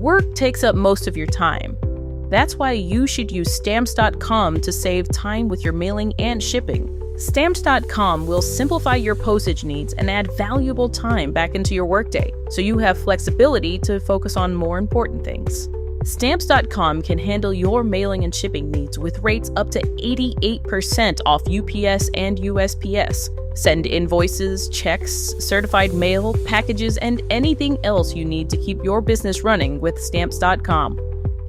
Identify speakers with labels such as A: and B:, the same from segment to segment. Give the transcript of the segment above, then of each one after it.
A: Work takes up most of your time. That's why you should use Stamps.com to save time with your mailing and shipping. Stamps.com will simplify your postage needs and add valuable time back into your workday, so you have flexibility to focus on more important things. Stamps.com can handle your mailing and shipping needs with rates up to 88% off UPS and USPS. Send invoices, checks, certified mail, packages, and anything else you need to keep your business running with Stamps.com.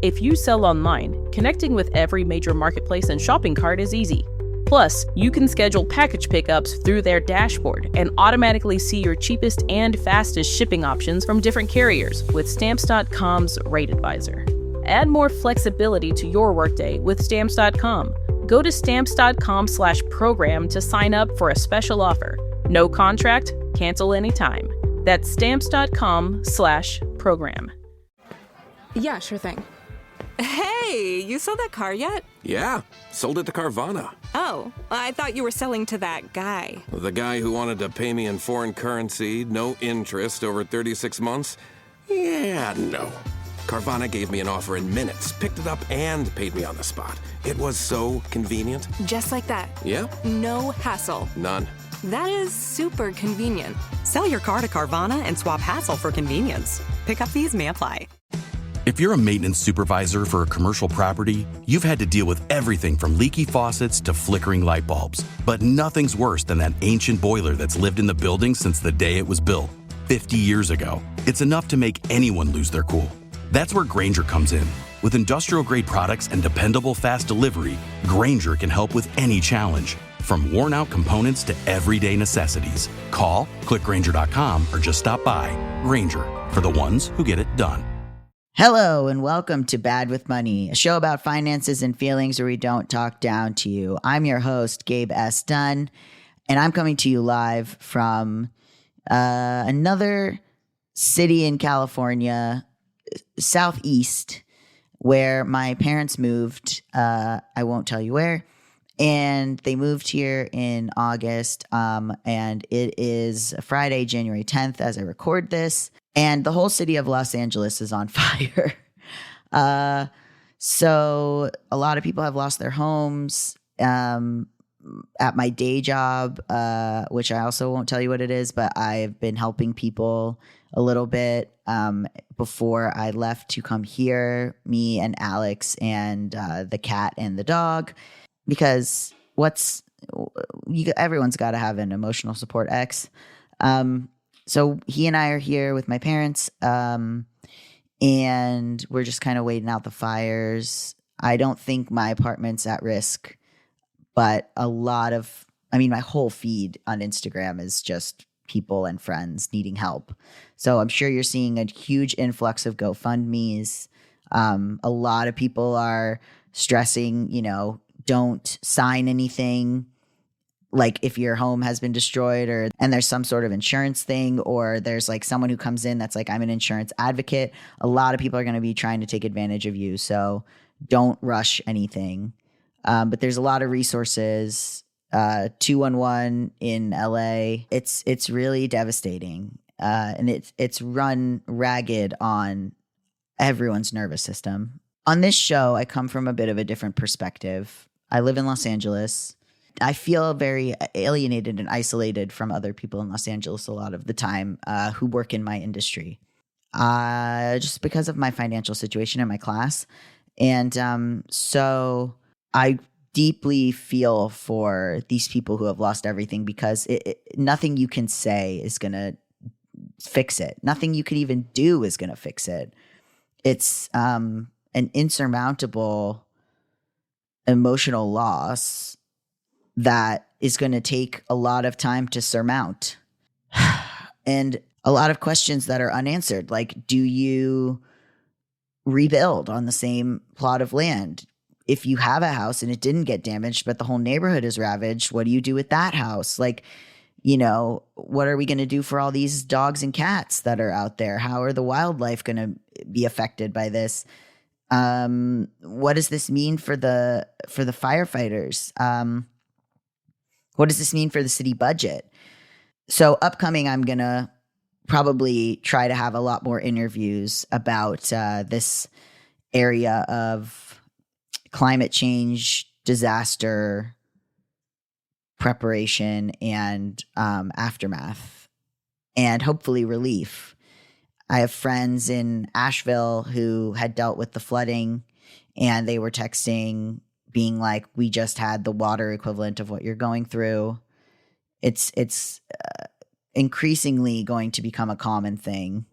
A: If you sell online, connecting with every major marketplace and shopping cart is easy. Plus, you can schedule package pickups through their dashboard and automatically see your cheapest and fastest shipping options from different carriers with Stamps.com's Rate Advisor. Add more flexibility to your workday with Stamps.com. Go to Stamps.com/program to sign up for a special offer. No contract, cancel anytime. That's Stamps.com/program.
B: Yeah, sure thing.
C: Hey, you sold that car yet?
D: Yeah, sold it to Carvana.
C: Oh, I thought you were selling to that guy.
D: The guy who wanted to pay me in foreign currency, no interest, over 36 months? Yeah, no. Carvana gave me an offer in minutes, picked it up, and paid me on the spot. It was so convenient.
C: Just like that.
D: Yeah.
C: No hassle.
D: None.
C: That is super convenient.
E: Sell your car to Carvana and swap hassle for convenience. Pickup fees may apply.
F: If you're a maintenance supervisor for a commercial property, you've had to deal with everything from leaky faucets to flickering light bulbs. But nothing's worse than that ancient boiler that's lived in the building since the day it was built, 50 years ago. It's enough to make anyone lose their cool. That's where Grainger comes in. With industrial-grade products and dependable fast delivery, Grainger can help with any challenge, from worn-out components to everyday necessities. Call, click Grainger.com, or just stop by. Grainger, for the ones who get it done.
G: Hello and welcome to Bad with Money, a show about finances and feelings where we don't talk down to you. I'm your host, Gabe S. Dunn, and I'm coming to you live from another city in California, southeast, where my parents moved. I won't tell you where. And they moved here in August, and it is Friday, January 10th, as I record this. And the whole city of Los Angeles is on fire. So a lot of people have lost their homes. At my day job, which I also won't tell you what it is, but I've been helping people a little bit before I left to come here, me and Alex and the cat and the dog, because everyone's got to have an emotional support ex. So he and I are here with my parents, and we're just kind of waiting out the fires. I don't think my apartment's at risk, but my whole feed on Instagram is just people and friends needing help. So I'm sure you're seeing a huge influx of GoFundMes. A lot of people are stressing, don't sign anything. Like if your home has been destroyed and there's some sort of insurance thing, or there's like someone who comes in that's like, I'm an insurance advocate. A lot of people are going to be trying to take advantage of you. So don't rush anything. But there's a lot of resources. 211 in LA. It's really devastating. And it's run ragged on everyone's nervous system. On this show, I come from a bit of a different perspective. I live in Los Angeles. I feel very alienated and isolated from other people in Los Angeles a lot of the time who work in my industry, just because of my financial situation in my class. And so I deeply feel for these people who have lost everything, because nothing you can say is going to fix it. Nothing you could even do is going to fix it. It's an insurmountable emotional loss that is going to take a lot of time to surmount, and a lot of questions that are unanswered. Like, do you rebuild on the same plot of land? If you have a house and it didn't get damaged, but the whole neighborhood is ravaged, what do you do with that house? Like, what are we going to do for all these dogs and cats that are out there? How are the wildlife going to be affected by this? What does this mean for the firefighters? What does this mean for the city budget? So upcoming, I'm going to probably try to have a lot more interviews about this area of climate change, disaster preparation, and aftermath, and hopefully relief. I have friends in Asheville who had dealt with the flooding, and they were texting being like, we just had the water equivalent of what you're going through. It's increasingly going to become a common thing.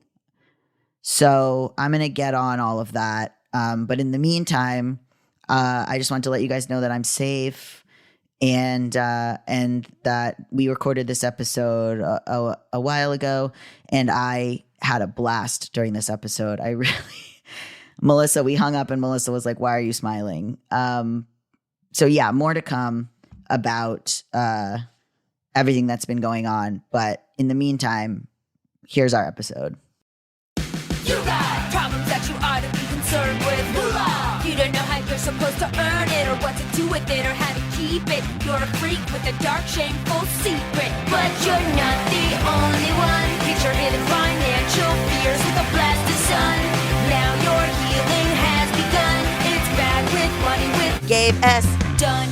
G: So I'm going to get on all of that. But in the meantime, I just want to let you guys know that I'm safe, and that we recorded this episode a while ago, and I had a blast during this episode. I really, Melisa, we hung up and Melisa was like, why are you smiling? So yeah, more to come about everything that's been going on. But in the meantime, here's our episode.
H: You got problems that you ought to be concerned with. Moolah! You don't know how you're supposed to earn it, or what to do with it, or how to keep it. You're a freak with a dark, shameful secret. But you're not the only one. Get your hidden financial fears with a blast of sun. Now your healing has begun. It's Bad with Money with
G: Gabe S.
H: Done.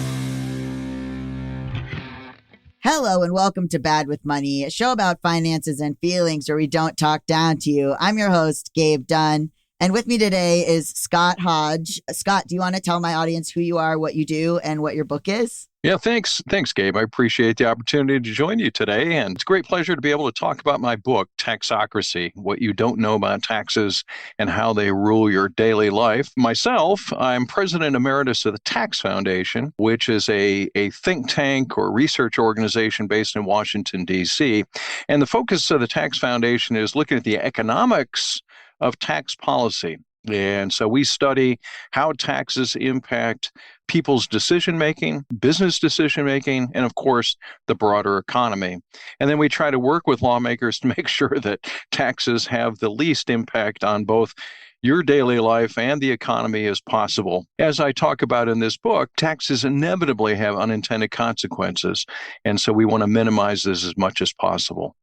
G: Hello and welcome to Bad with Money, a show about finances and feelings where we don't talk down to you. I'm your host, Gabe Dunn, and with me today is Scott Hodge. Scott, do you want to tell my audience who you are, what you do, and what your book is?
I: Yeah, thanks. Thanks, Gabe. I appreciate the opportunity to join you today. And it's a great pleasure to be able to talk about my book, Taxocracy, What You Don't Know About Taxes and How They Rule Your Daily Life. Myself, I'm President Emeritus of the Tax Foundation, which is a think tank or research organization based in Washington, D.C. And the focus of the Tax Foundation is looking at the economics of tax policy. And so we study how taxes impact people's decision-making, business decision-making, and of course, the broader economy. And then we try to work with lawmakers to make sure that taxes have the least impact on both your daily life and the economy as possible. As I talk about in this book, taxes inevitably have unintended consequences. And so we want to minimize this as much as possible.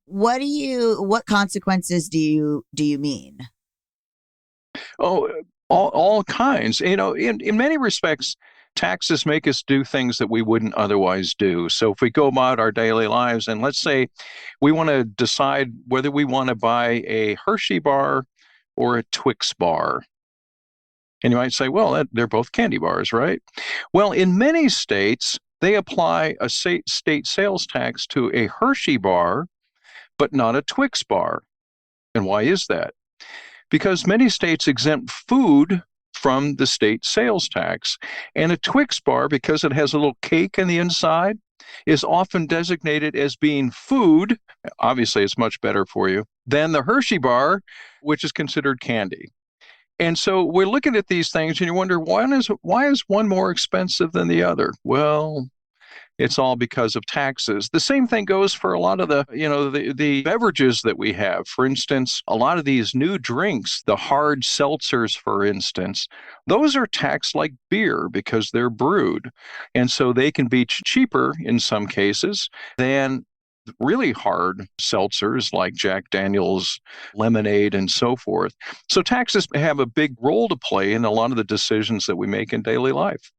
G: What consequences do you mean?
I: Oh, all kinds. You know, in many respects, taxes make us do things that we wouldn't otherwise do. So if we go about our daily lives and let's say we want to decide whether we want to buy a Hershey bar or a Twix bar. And you might say, well, they're both candy bars, right? Well, in many states, they apply a state sales tax to a Hershey bar, but not a Twix bar. And why is that? Because many states exempt food from the state sales tax. And a Twix bar, because it has a little cake in the inside, is often designated as being food. Obviously, it's much better for you than the Hershey bar, which is considered candy. And so we're looking at these things and you wonder, why is one more expensive than the other? Well, it's all because of taxes. The same thing goes for a lot of the beverages that we have. For instance, a lot of these new drinks, the hard seltzers, for instance, those are taxed like beer because they're brewed. And so they can be cheaper in some cases than really hard seltzers like Jack Daniel's lemonade and so forth. So taxes have a big role to play in a lot of the decisions that we make in daily life.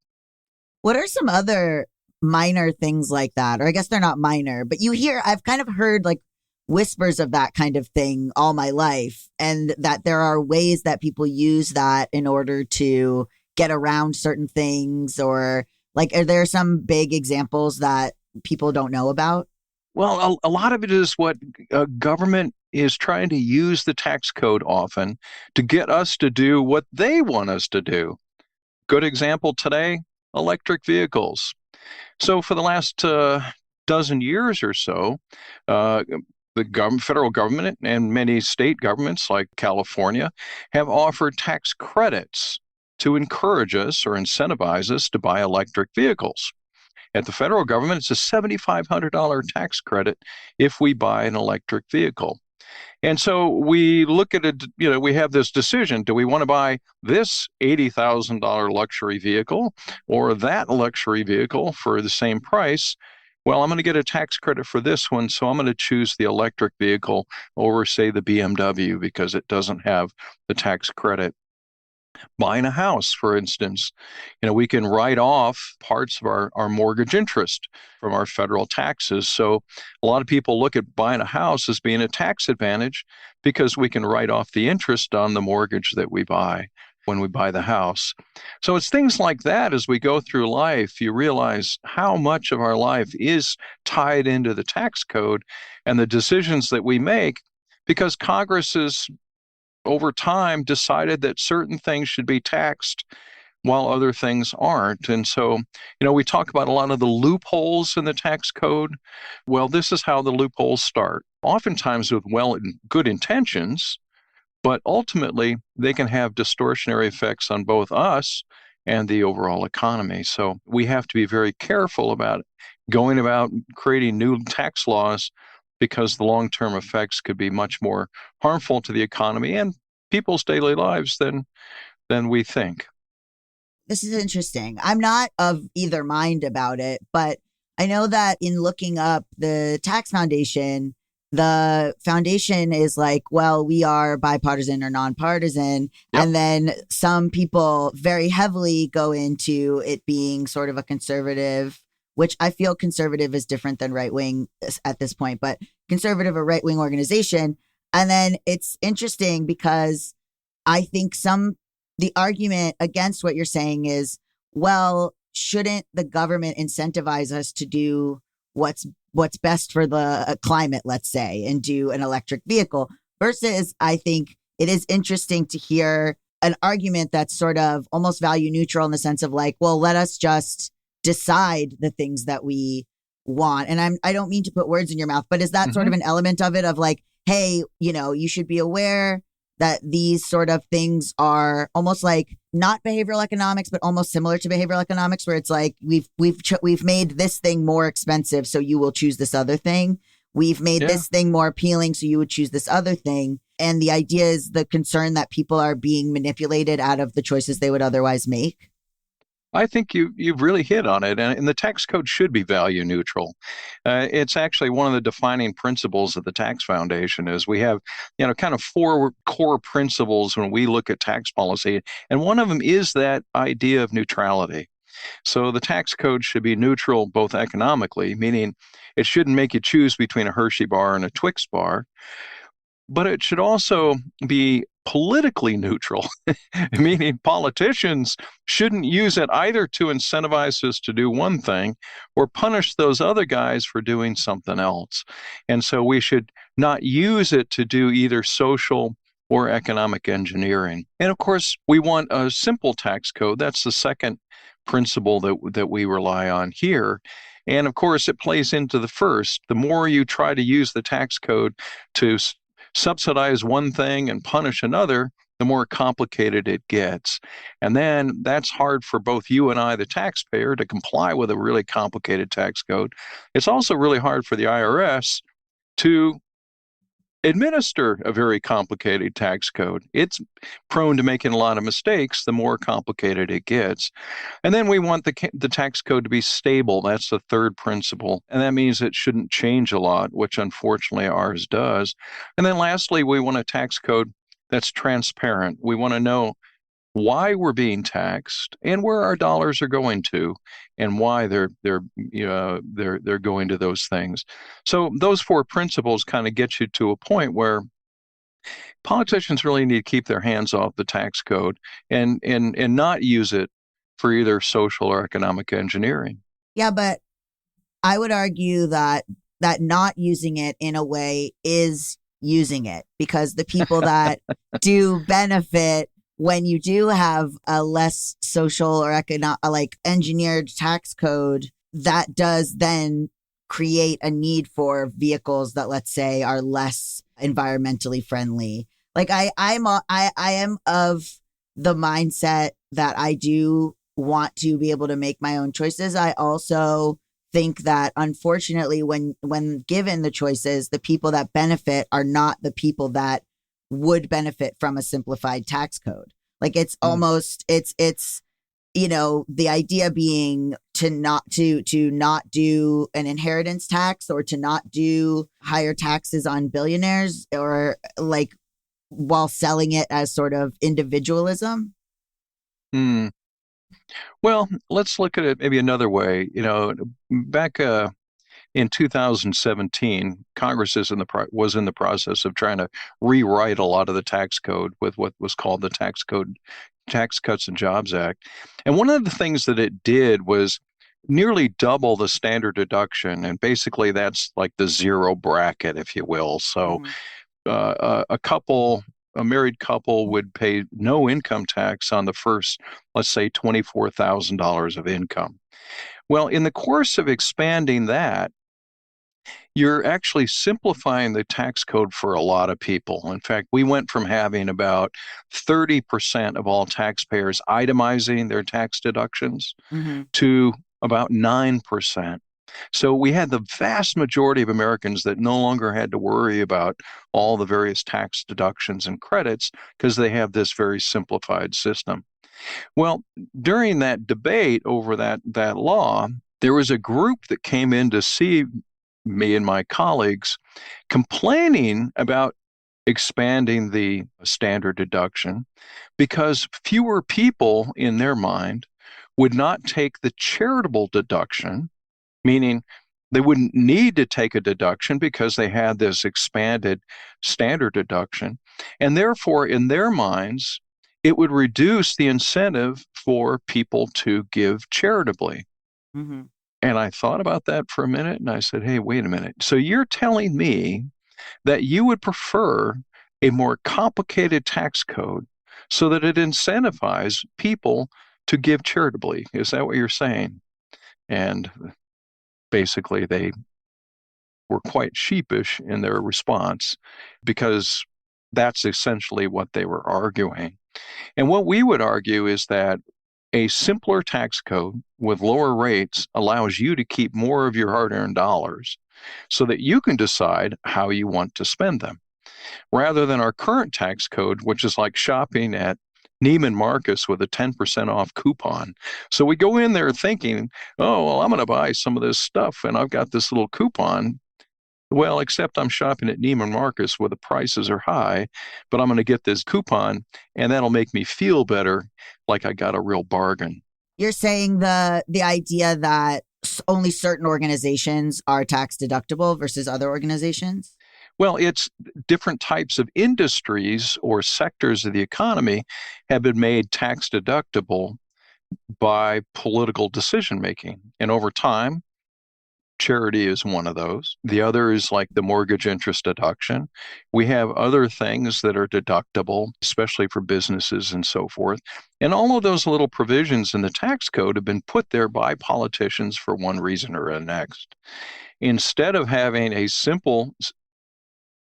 G: What are some other minor things like that? Or I guess they're not minor, but I've kind of heard like whispers of that kind of thing all my life, and that there are ways that people use that in order to get around certain things, or like, are there some big examples that people don't know about?
I: Well, a lot of it is what government is trying to use the tax code often to get us to do what they want us to do. Good example today, electric vehicles. So for the last dozen years or so, the federal government and many state governments like California have offered tax credits to encourage us or incentivize us to buy electric vehicles. At the federal government, it's a $7,500 tax credit if we buy an electric vehicle. And so we look at it, we have this decision. Do we want to buy this $80,000 luxury vehicle or that luxury vehicle for the same price? well, I'm going to get a tax credit for this one, so I'm going to choose the electric vehicle over, say, the BMW because it doesn't have the tax credit. Buying a house, for instance, we can write off parts of our mortgage interest from our federal taxes. So a lot of people look at buying a house as being a tax advantage because we can write off the interest on the mortgage that we buy when we buy the house. So it's things like that as we go through life, you realize how much of our life is tied into the tax code and the decisions that we make because Congress has, over time, decided that certain things should be taxed while other things aren't. And so, we talk about a lot of the loopholes in the tax code. Well, this is how the loopholes start, oftentimes with good intentions, but ultimately they can have distortionary effects on both us and the overall economy. So we have to be very careful about going about creating new tax laws because the long-term effects could be much more harmful to the economy and people's daily lives than we think.
G: This is interesting. I'm not of either mind about it, but I know that in looking up the Tax Foundation, the foundation is like, well, we are bipartisan or nonpartisan. Yep. And then some people very heavily go into it being sort of a conservative, which I feel conservative is different than right wing at this point, but conservative or right wing organization. And then it's interesting because I think the argument against what you're saying is, well, shouldn't the government incentivize us to do what's best for the climate, let's say, and do an electric vehicle? Versus, I think it is interesting to hear an argument that's sort of almost value neutral in the sense of like, well, let us just decide the things that we want. And I don't mean to put words in your mouth, but is that sort of an element of it of like, hey, you should be aware that these sort of things are almost like not behavioral economics, but almost similar to behavioral economics, where it's like we've made this thing more expensive, so you will choose this other thing. We've made this thing more appealing, so you would choose this other thing. And the idea is the concern that people are being manipulated out of the choices they would otherwise make.
I: I think you've really hit on it, and the tax code should be value neutral. It's actually one of the defining principles of the Tax Foundation is we have, kind of four core principles when we look at tax policy, and one of them is that idea of neutrality. So the tax code should be neutral both economically, meaning it shouldn't make you choose between a Hershey bar and a Twix bar, but it should also be politically neutral, meaning politicians shouldn't use it either to incentivize us to do one thing or punish those other guys for doing something else. And so we should not use it to do either social or economic engineering. And of course, we want a simple tax code. That's the second principle that we rely on here. And of course, it plays into the first. The more you try to use the tax code to subsidize one thing and punish another, the more complicated it gets. And then that's hard for both you and I, the taxpayer, to comply with a really complicated tax code. It's also really hard for the IRS to administer a very complicated tax code. It's prone to making a lot of mistakes the more complicated it gets. And then we want the tax code to be stable. That's the third principle. And that means it shouldn't change a lot, which unfortunately ours does. And then lastly, we want a tax code that's transparent. We want to know why we're being taxed and where our dollars are going to and why they're going to those things. So those four principles kind of get you to a point where politicians really need to keep their hands off the tax code and not use it for either social or economic engineering.
G: Yeah, but I would argue that not using it in a way is using it, because the people that do benefit when you do have a less social or like engineered tax code, that does then create a need for vehicles that, let's say, are less environmentally friendly. Like I am of the mindset that I do want to be able to make my own choices. I also think that unfortunately, when given the choices, the people that benefit are not the people that would benefit from a simplified tax code. Like it's almost, it's, the idea being to not do an inheritance tax or to not do higher taxes on billionaires, or like while selling it as sort of individualism?
I: Well, let's look at it maybe another way. Back in 2017, Congress was in the process of trying to rewrite a lot of the tax code with what was called the Tax Cuts and Jobs Act. And one of the things that it did was nearly double the standard deduction. And basically that's like the zero bracket, if you will. So a married couple would pay no income tax on the first, let's say, $24,000 of income. Well, in the course of expanding that, you're actually simplifying the tax code for a lot of people. In fact, we went from having about 30% of all taxpayers itemizing their tax deductions to about 9%. So we had the vast majority of Americans that no longer had to worry about all the various tax deductions and credits because they have this very simplified system. Well, during that debate over that law, there was a group that came in to see me and my colleagues complaining about expanding the standard deduction because fewer people in their mind would not take the charitable deduction, meaning they wouldn't need to take a deduction because they had this expanded standard deduction. And therefore, in their minds, it would reduce the incentive for people to give charitably. And I thought about that for a minute and I said, hey, wait a minute. So you're telling me that you would prefer a more complicated tax code so that it incentivizes people to give charitably. Is that what you're saying? And basically they were quite sheepish in their response because that's essentially what they were arguing. And what we would argue is that a simpler tax code with lower rates allows you to keep more of your hard-earned dollars so that you can decide how you want to spend them, rather than our current tax code, which is like shopping at Neiman Marcus with a 10% off coupon. So we go in there thinking, oh, well, I'm going to buy some of this stuff and I've got this little coupon. Well, except I'm shopping at Neiman Marcus where the prices are high, but I'm going to get this coupon and that'll make me feel better, like I got a real bargain.
G: You're saying the idea that only certain organizations are tax deductible versus other organizations?
I: Well, it's different types of industries or sectors of the economy have been made tax deductible by political decision making. And over time, charity is one of those. The other is like the mortgage interest deduction. We have other things that are deductible, especially for businesses and so forth. And all of those little provisions in the tax code have been put there by politicians for one reason or the next. Instead of having a simple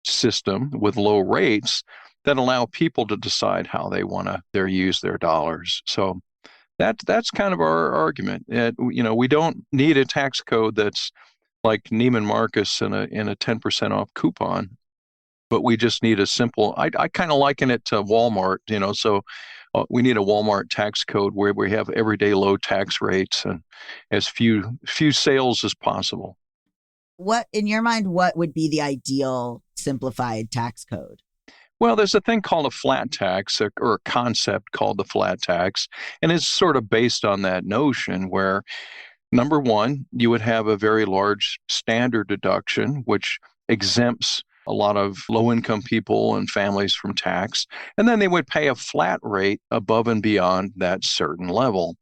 I: system with low rates that allow people to decide how they want to use their dollars. So that's kind of our argument. We don't need a tax code that's like Neiman Marcus in a 10% off coupon, but we just need a simple. I kind of liken it to Walmart. So we need a Walmart tax code where we have everyday low tax rates and as few sales as possible.
G: What, in your mind, what would be the ideal simplified tax code?
I: Well, there's a thing called a flat tax, or a concept called the flat tax, and it's sort of based on that notion where, number one, you would have a very large standard deduction, which exempts a lot of low-income people and families from tax, and then they would pay a flat rate above and beyond that certain level.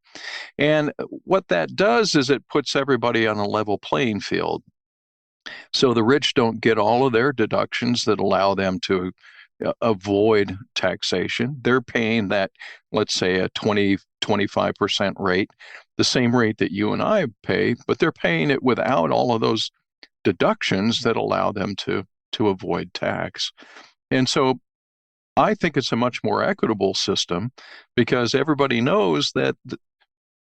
I: And what that does is it puts everybody on a level playing field. So the rich don't get all of their deductions that allow them to avoid taxation. They're paying that, let's say, a 25% rate, the same rate that you and I pay, but they're paying it without all of those deductions that allow them to avoid tax. And so I think it's a much more equitable system because everybody knows that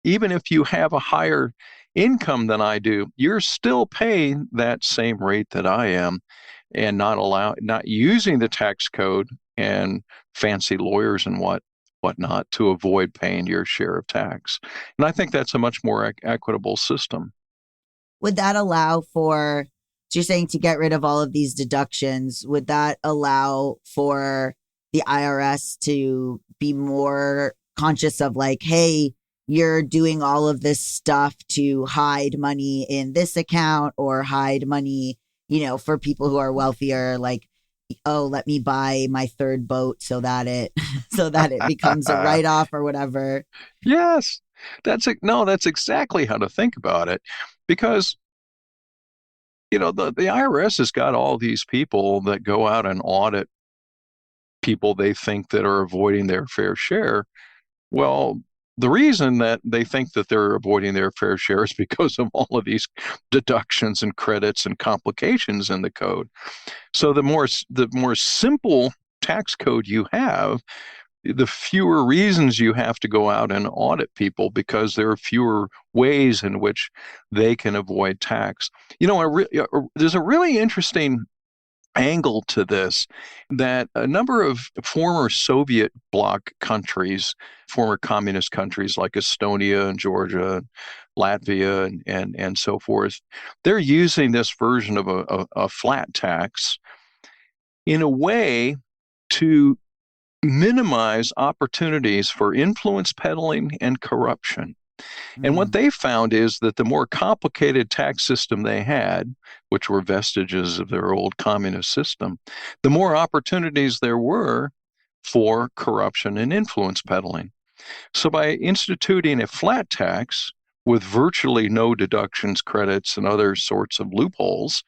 I: even if you have a higher income than I do, you're still paying that same rate that I am and not using the tax code and fancy lawyers and whatnot to avoid paying your share of tax. And I think that's a much more equitable system.
G: Would that allow for, so you're saying to get rid of all of these deductions, would that allow for the IRS to be more conscious of like, hey, you're doing all of this stuff to hide money in this account or hide money, for people who are wealthier, like, oh, let me buy my third boat so that it becomes a write-off or whatever.
I: Yes, that's exactly how to think about it, because the IRS has got all these people that go out and audit people they think that are avoiding their fair share. Well, the reason that they think that they're avoiding their fair share is because of all of these deductions and credits and complications in the code. So the more simple tax code you have, the fewer reasons you have to go out and audit people, because there are fewer ways in which they can avoid tax. There's a really interesting angle to this, that a number of former Soviet bloc countries, former communist countries like Estonia and Georgia, Latvia, and so forth, they're using this version of a flat tax in a way to minimize opportunities for influence peddling and corruption. And what they found is that the more complicated tax system they had, which were vestiges of their old communist system, the more opportunities there were for corruption and influence peddling. So by instituting a flat tax with virtually no deductions, credits, and other sorts of loopholes,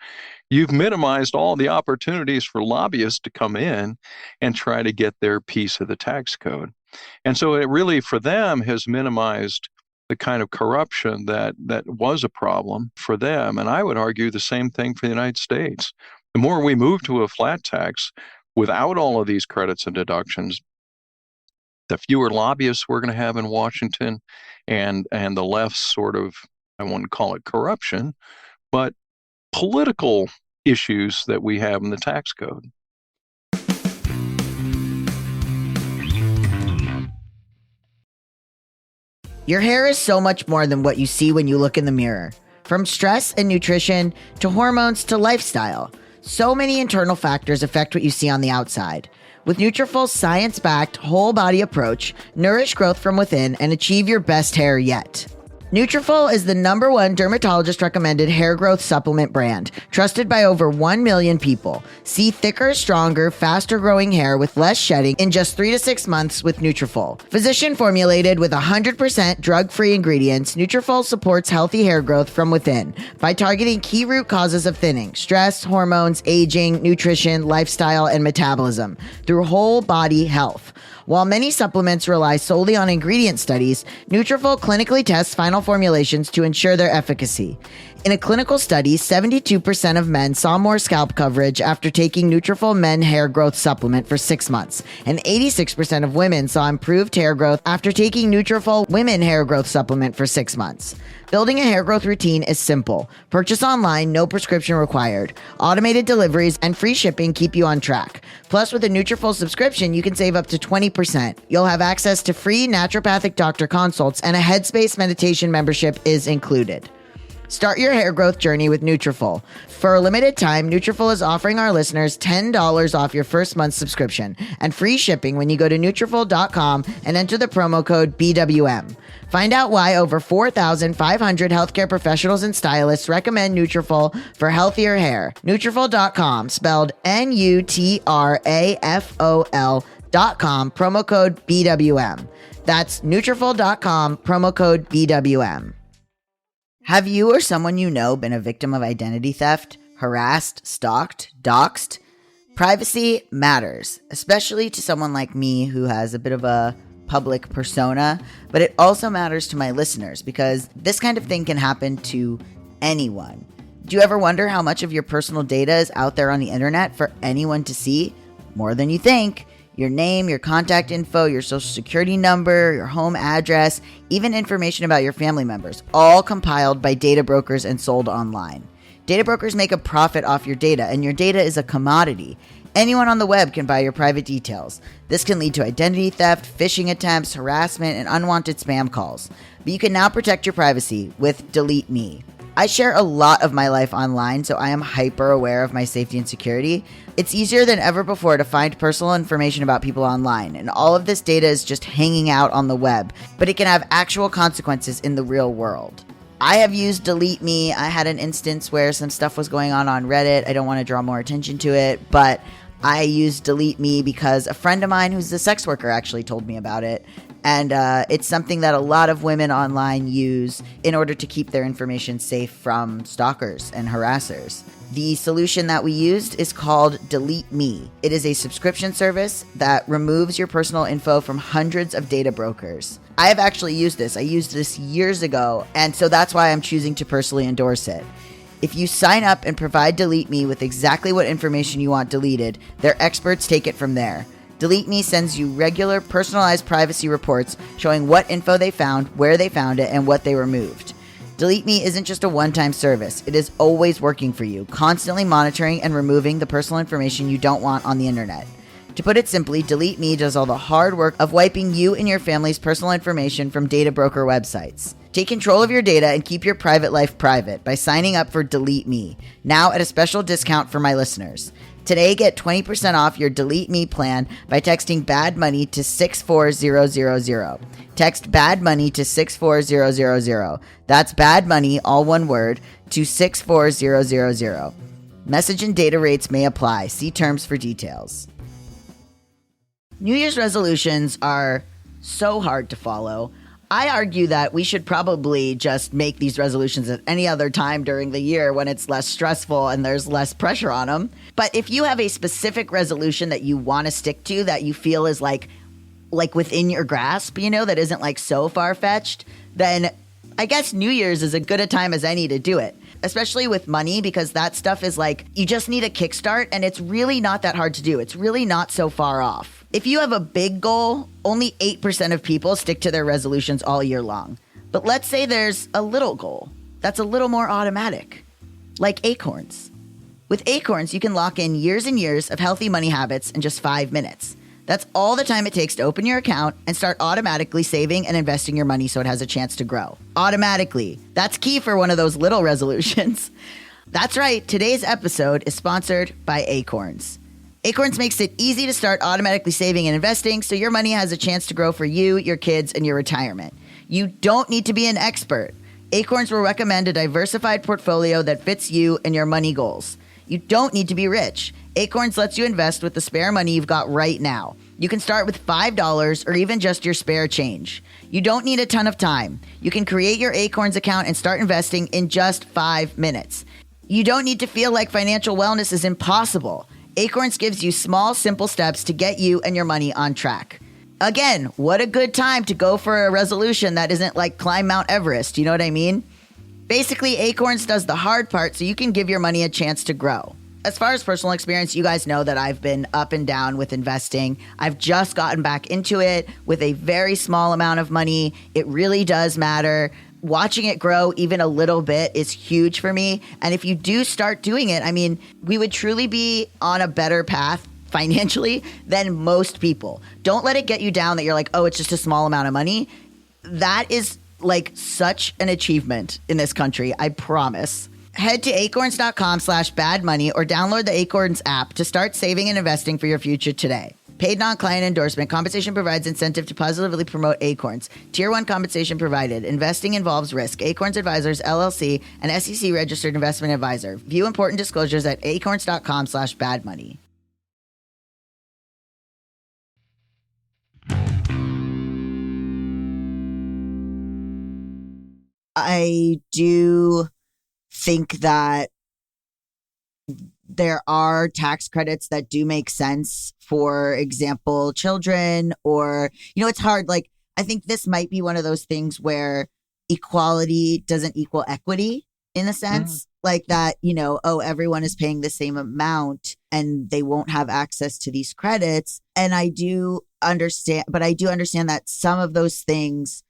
I: you've minimized all the opportunities for lobbyists to come in and try to get their piece of the tax code. And so it really, for them, has minimized the kind of corruption that was a problem for them. And I would argue the same thing for the United States. The more we move to a flat tax without all of these credits and deductions, the fewer lobbyists we're going to have in Washington, and the left's sort of, I wouldn't call it corruption, but political issues that we have in the tax code.
G: Your hair is so much more than what you see when you look in the mirror. From stress and nutrition to hormones to lifestyle, so many internal factors affect what you see on the outside. With Nutrafol's science-backed whole-body approach, nourish growth from within and achieve your best hair yet. Nutrafol is the #1 dermatologist-recommended hair growth supplement brand, trusted by over 1 million people. See thicker, stronger, faster-growing hair with less shedding in just 3 to 6 months with Nutrafol. Physician-formulated with 100% drug-free ingredients, Nutrafol supports healthy hair growth from within by targeting key root causes of thinning: stress, hormones, aging, nutrition, lifestyle, and metabolism through whole-body health. While many supplements rely solely on ingredient studies, Nutrafol clinically tests final formulations to ensure their efficacy. In a clinical study, 72% of men saw more scalp coverage after taking Nutrafol Men Hair Growth Supplement for 6 months, and 86% of women saw improved hair growth after taking Nutrafol Women Hair Growth Supplement for 6 months. Building a hair growth routine is simple. Purchase online, no prescription required. Automated deliveries and free shipping keep you on track. Plus, with a Nutrafol subscription, you can save up to 20%. You'll have access to free naturopathic doctor consults, and a Headspace meditation membership is included. Start your hair growth journey with Nutrafol. For a limited time, Nutrafol is offering our listeners $10 off your first month's subscription and free shipping when you go to Nutrafol.com and enter the promo code BWM. Find out why over 4,500 healthcare professionals and stylists recommend Nutrafol for healthier hair. Nutrafol.com, spelled Nutrafol.com, promo code BWM. That's Nutrafol.com, promo code BWM. Have you or someone you know been a victim of identity theft, harassed, stalked, doxxed? Privacy matters, especially to someone like me who has a bit of a public persona, but it also matters to my listeners because this kind of thing can happen to anyone. Do you ever wonder how much of your personal data is out there on the internet for anyone to see? More than you think. Your name, your contact info, your social security number, your home address, even information about your family members, all compiled by data brokers and sold online. Data brokers make a profit off your data, and your data is a commodity. Anyone on the web can buy your private details. This can lead to identity theft, phishing attempts, harassment, and unwanted spam calls. But you can now protect your privacy with Delete Me. I share a lot of my life online, so I am hyper aware of my safety and security. It's easier than ever before to find personal information about people online, and all of this data is just hanging out on the web, but it can have actual consequences in the real world. I have used Delete Me. I had an instance where some stuff was going on Reddit. I don't want to draw more attention to it, but I used Delete Me because a friend of mine who's a sex worker actually told me about it. And it's something that a lot of women online use in order to keep their information safe from stalkers and harassers. The solution that we used is called Delete Me. It is a subscription service that removes your personal info from hundreds of data brokers. I have actually used this. I used this years ago, and so that's why I'm choosing to personally endorse it. If you sign up and provide Delete Me with exactly what information you want deleted, their experts take it from there. Delete Me sends you regular, personalized privacy reports showing what info they found, where they found it, and what they removed. Delete Me isn't just a one-time service. It is always working for you, constantly monitoring and removing the personal information you don't want on the internet. To put it simply, Delete Me does all the hard work of wiping you and your family's personal information from data broker websites. Take control of your data and keep your private life private by signing up for Delete Me, now at a special discount for my listeners. Today, get 20% off your Delete Me plan by texting BAD MONEY to 64000. Text BAD MONEY to 64000. That's BAD MONEY, all one word, to 64000. Message and data rates may apply. See terms for details. New Year's resolutions are so hard to follow. I argue that we should probably just make these resolutions at any other time during the year when it's less stressful and there's less pressure on them. But if you have a specific resolution that you want to stick to that you feel is like within your grasp, that isn't like so far-fetched, then I guess New Year's is as good a time as any to do it. Especially with money, because that stuff is like, you just need a kickstart, and it's really not that hard to do. It's really not so far off. If you have a big goal, only 8% of people stick to their resolutions all year long. But let's say there's a little goal that's a little more automatic, like Acorns. With Acorns, you can lock in years and years of healthy money habits in just 5 minutes. That's all the time it takes to open your account and start automatically saving and investing your money so it has a chance to grow. Automatically. That's key for one of those little resolutions. That's right. Today's episode is sponsored by Acorns. Acorns makes it easy to start automatically saving and investing so your money has a chance to grow for you, your kids, and your retirement. You don't need to be an expert. Acorns will recommend a diversified portfolio that fits you and your money goals. You don't need to be rich. Acorns lets you invest with the spare money you've got right now. You can start with $5 or even just your spare change. You don't need a ton of time. You can create your Acorns account and start investing in just 5 minutes. You don't need to feel like financial wellness is impossible. Acorns gives you small, simple steps to get you and your money on track. Again, what a good time to go for a resolution that isn't like climb Mount Everest, you know what I mean? Basically, Acorns does the hard part so you can give your money a chance to grow. As far as personal experience, you guys know that I've been up and down with investing. I've just gotten back into it with a very small amount of money. It really does matter. Watching it grow even a little bit is huge for me. And if you do start doing it, I mean, we would truly be on a better path financially than most people. Don't let it get you down that you're like, oh, it's just a small amount of money. That is like such an achievement in this country, I promise. Head to acorns.com/badmoney or download the Acorns app to start saving and investing for your future today. Paid non-client endorsement. Compensation provides incentive to positively promote Acorns. Tier 1 compensation provided. Investing involves risk. Acorns Advisors, LLC, an SEC registered investment advisor. View important disclosures at acorns.com/badmoney. I do think that there are tax credits that do make sense. For example, children, or, it's hard. Like, I think this might be one of those things where equality doesn't equal equity in a sense, like that, everyone is paying the same amount and they won't have access to these credits. And I do understand that some of those things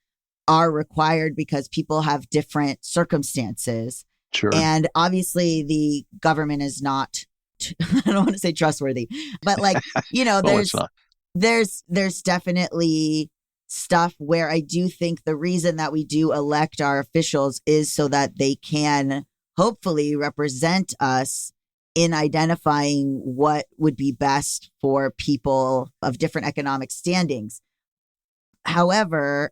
G: are required because people have different circumstances.
I: Sure.
G: And obviously the government is not I don't want to say trustworthy, but like,
I: Oh, it's not.
G: there's definitely stuff where I do think the reason that we do elect our officials is so that they can hopefully represent us in identifying what would be best for people of different economic standings. However,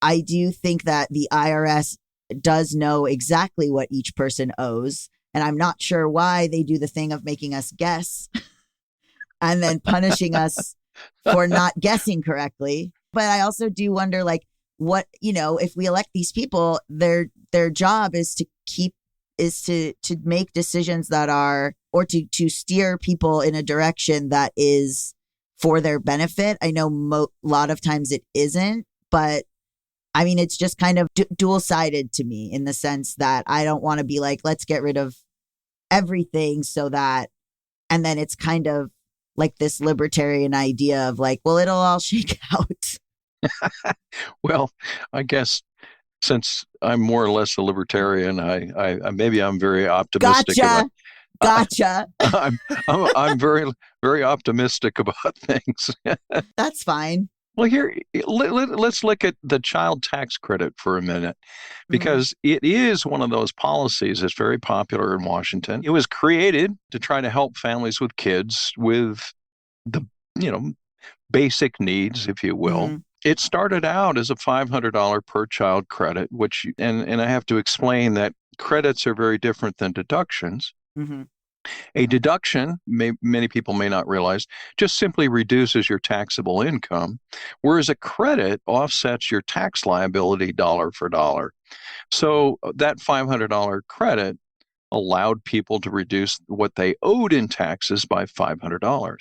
G: I do think that the IRS does know exactly what each person owes. And I'm not sure why they do the thing of making us guess and then punishing us for not guessing correctly. But I also do wonder, like, what, if we elect these people, their job is to make decisions that are, or to steer people in a direction that is for their benefit. I know a lot of times it isn't, but I mean, it's just kind of dual-sided to me in the sense that I don't want to be like, let's get rid of everything so that, and then it's kind of like this libertarian idea of like, well, it'll all shake out.
I: Well, I guess since I'm more or less a libertarian, I maybe I'm very optimistic.
G: Gotcha.
I: I'm very, very optimistic about things.
G: That's fine.
I: Well, here, let's look at the child tax credit for a minute, because it is one of those policies that's very popular in Washington. It was created to try to help families with kids with the, basic needs, if you will. It started out as a $500 per child credit, which, and I have to explain that credits are very different than deductions. A deduction, many people may not realize, just simply reduces your taxable income, whereas a credit offsets your tax liability dollar for dollar. So that $500 credit allowed people to reduce what they owed in taxes by $500.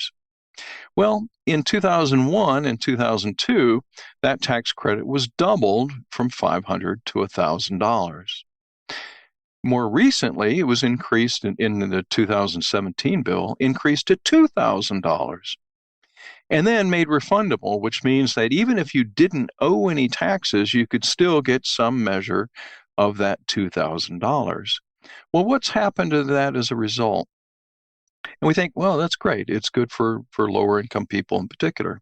I: Well, in 2001 and 2002, that tax credit was doubled from $500 to $1,000. More recently, it was increased in the 2017 bill, increased to $2,000, and then made refundable, which means that even if you didn't owe any taxes, you could still get some measure of that $2,000. Well, what's happened to that as a result? And we think, well, that's great. It's good for lower income people in particular.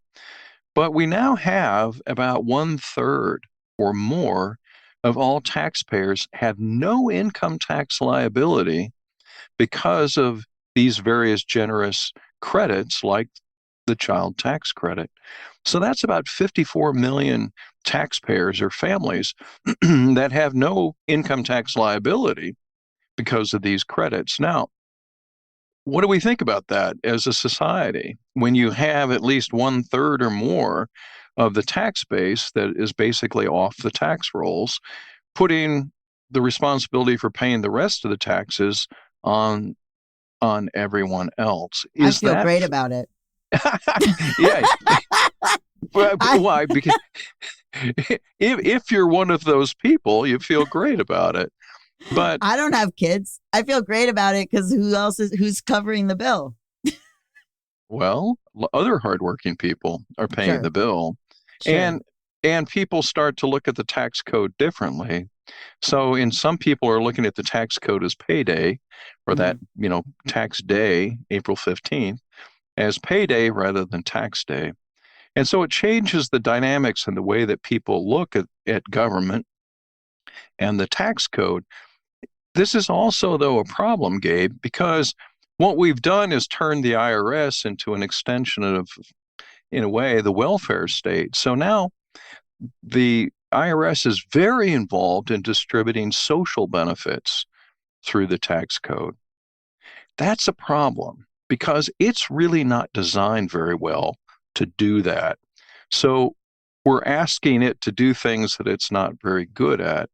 I: But we now have about 1/3 or more of all taxpayers have no income tax liability because of these various generous credits like the child tax credit. So that's about 54 million taxpayers or families that have no income tax liability because of these credits. Now, what do we think about that as a society when you have at least 1/3 or more of the tax base that is basically off the tax rolls, putting the responsibility for paying the rest of the taxes on everyone else?
G: I feel great about it.
I: Yeah. Why? Because if you're one of those people, you feel great about it. But
G: I don't have kids. I feel great about it because who's covering the bill?
I: Well, other hardworking people are paying the bill.
G: Sure.
I: And people start to look at the tax code differently. So some people are looking at the tax code as payday, or that, tax day, April 15th, as payday rather than tax day. And so it changes the dynamics and the way that people look at government and the tax code. This is also, though, a problem, Gabe, because what we've done is turn the IRS into an extension of, in a way, the welfare state. So now the IRS is very involved in distributing social benefits through the tax code. That's a problem because it's really not designed very well to do that. So we're asking it to do things that it's not very good at.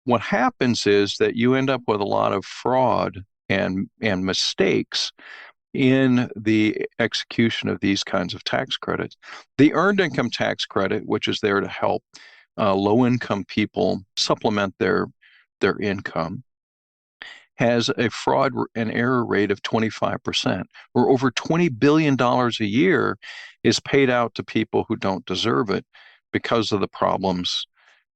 I: What happens is that you end up with a lot of fraud and mistakes in the execution of these kinds of tax credits. The earned income tax credit, which is there to help low-income people supplement their income, has a fraud and error rate of 25%, or over $20 billion a year is paid out to people who don't deserve it because of the problems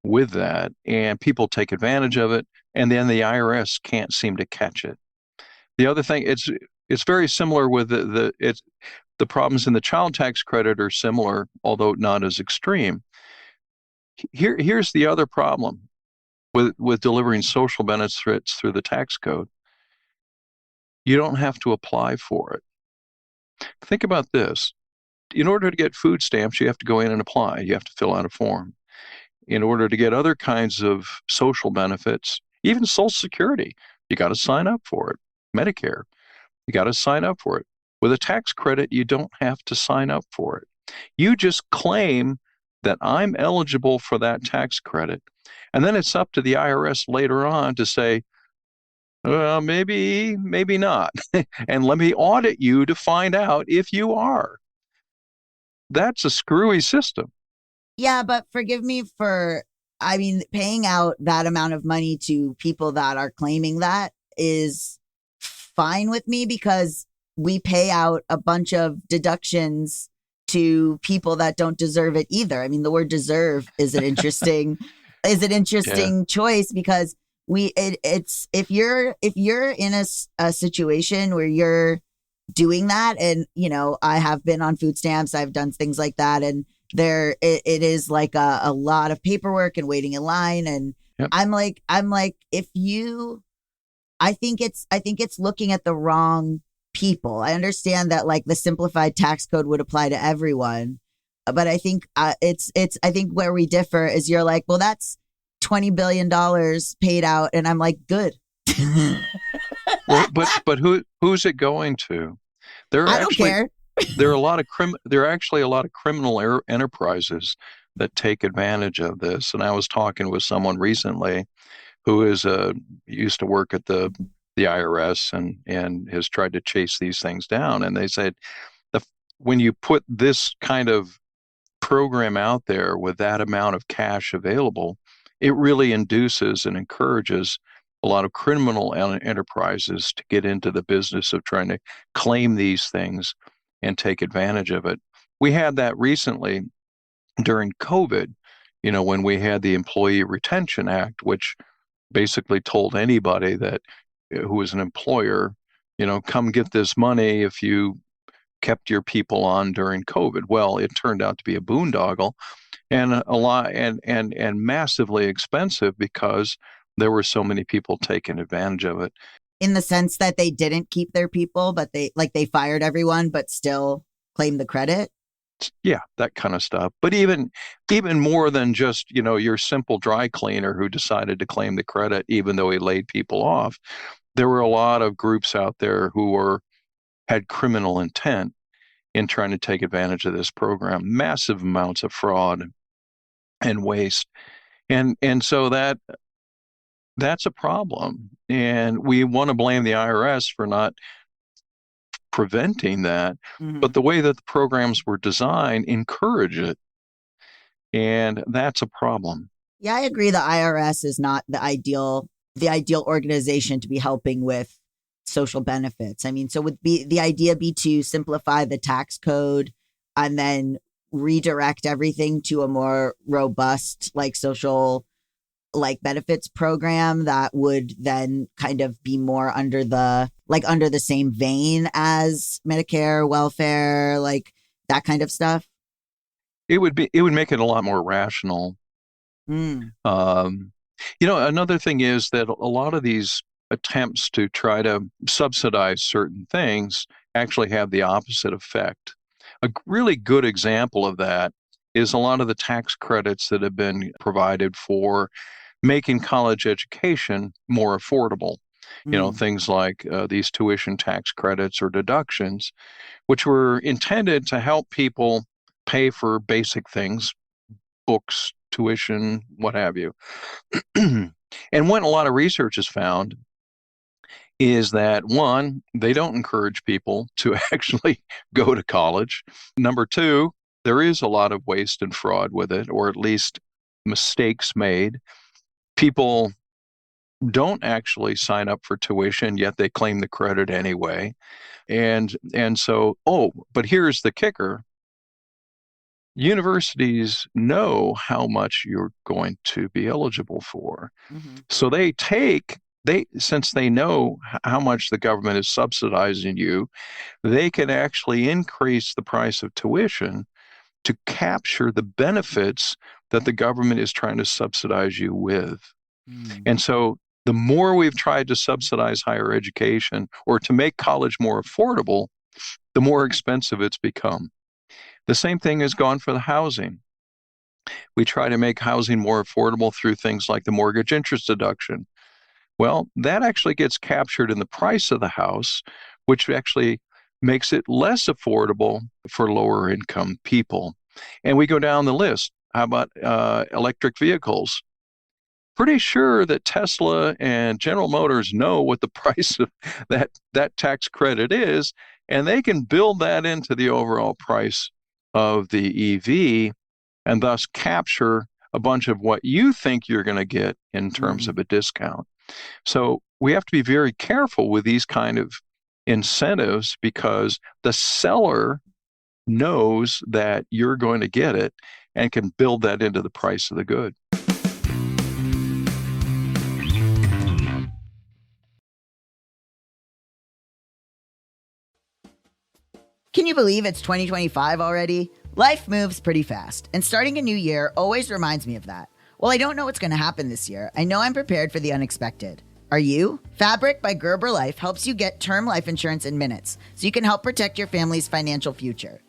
I: with that. And people take advantage of it, and then the IRS can't seem to catch it. The other thing, It's very similar with the problems in the child tax credit are similar, although not as extreme. Here's the other problem with delivering social benefits through the tax code. You don't have to apply for it. Think about this. In order to get food stamps, you have to go in and apply. You have to fill out a form. In order to get other kinds of social benefits, even Social Security, you got to sign up for it. Medicare, you got to sign up for it. With a tax credit, you don't have to sign up for it. You just claim that I'm eligible for that tax credit. And then it's up to the IRS later on to say, well, maybe not. And let me audit you to find out if you are. That's a screwy system.
G: Yeah, but forgive me for, paying out that amount of money to people that are claiming that is fine with me, because we pay out a bunch of deductions to people that don't deserve it either. I mean, the word deserve is an interesting choice, because it's if you're in a situation where you're doing that, and I have been on food stamps, I've done things like that, and it is like a lot of paperwork and waiting in line, and
I: yep.
G: I'm like I think it's looking at the wrong people. I understand that like the simplified tax code would apply to everyone, but I think I think where we differ is you're like, well, that's $20 billion paid out, and I'm like, good.
I: Well, but who's it going to?
G: I don't care.
I: There are actually a lot of criminal enterprises that take advantage of this. And I was talking with someone recently who used to work at the IRS and has tried to chase these things down. And they said, when you put this kind of program out there with that amount of cash available, it really induces and encourages a lot of criminal enterprises to get into the business of trying to claim these things and take advantage of it. We had that recently during COVID, when we had the Employee Retention Act, which basically told anybody that who was an employer, come get this money if you kept your people on during COVID. Well, it turned out to be a boondoggle and a lot and massively expensive because there were so many people taking advantage of it.
G: In the sense that they didn't keep their people, but they fired everyone, but still claimed the credit.
I: Yeah, that kind of stuff. But even more than just, your simple dry cleaner who decided to claim the credit, even though he laid people off, there were a lot of groups out there who had criminal intent in trying to take advantage of this program. Massive amounts of fraud and waste. And so that's a problem. And we want to blame the IRS for not preventing that. Mm-hmm. But the way that the programs were designed encourage it. And that's a problem.
G: Yeah, I agree. The IRS is not the ideal organization to be helping with social benefits. I mean, so would the idea be to simplify the tax code and then redirect everything to a more robust, like social benefits program that would then kind of be more under the same vein as Medicare, welfare, like that kind of stuff?
I: It would make it a lot more rational. Another thing is that a lot of these attempts to try to subsidize certain things actually have the opposite effect. A really good example of that is a lot of the tax credits that have been provided for making college education more affordable. Things like these tuition tax credits or deductions, which were intended to help people pay for basic things, books, tuition, what have you. And what a lot of research has found is that, one, they don't encourage people to actually go to college. Number two, there is a lot of waste and fraud with it, or at least mistakes made. People don't actually sign up for tuition, yet they claim the credit anyway. And so, but here's the kicker. Universities know how much you're going to be eligible for. Mm-hmm. So they take since they know how much the government is subsidizing you, they can actually increase the price of tuition to capture the benefits that the government is trying to subsidize you with. And so the more we've tried to subsidize higher education or to make college more affordable, the more expensive it's become. The same thing has gone for the housing. We try to make housing more affordable through things like the mortgage interest deduction. Well, that actually gets captured in the price of the house, which actually makes it less affordable for lower income people. And we go down the list. How about electric vehicles? Pretty sure that Tesla and General Motors know what the price of that tax credit is, and they can build that into the overall price of the EV and thus capture a bunch of what you think you're going to get in terms of a discount. So we have to be very careful with these kind of incentives because the seller knows that you're going to get it and can build that into the price of the good.
G: Can you believe it's 2025 already? Life moves pretty fast, and starting a new year always reminds me of that. While I don't know what's going to happen this year, I know I'm prepared for the unexpected. Are you? Fabric by Gerber Life helps you get term life insurance in minutes, so you can help protect your family's financial future.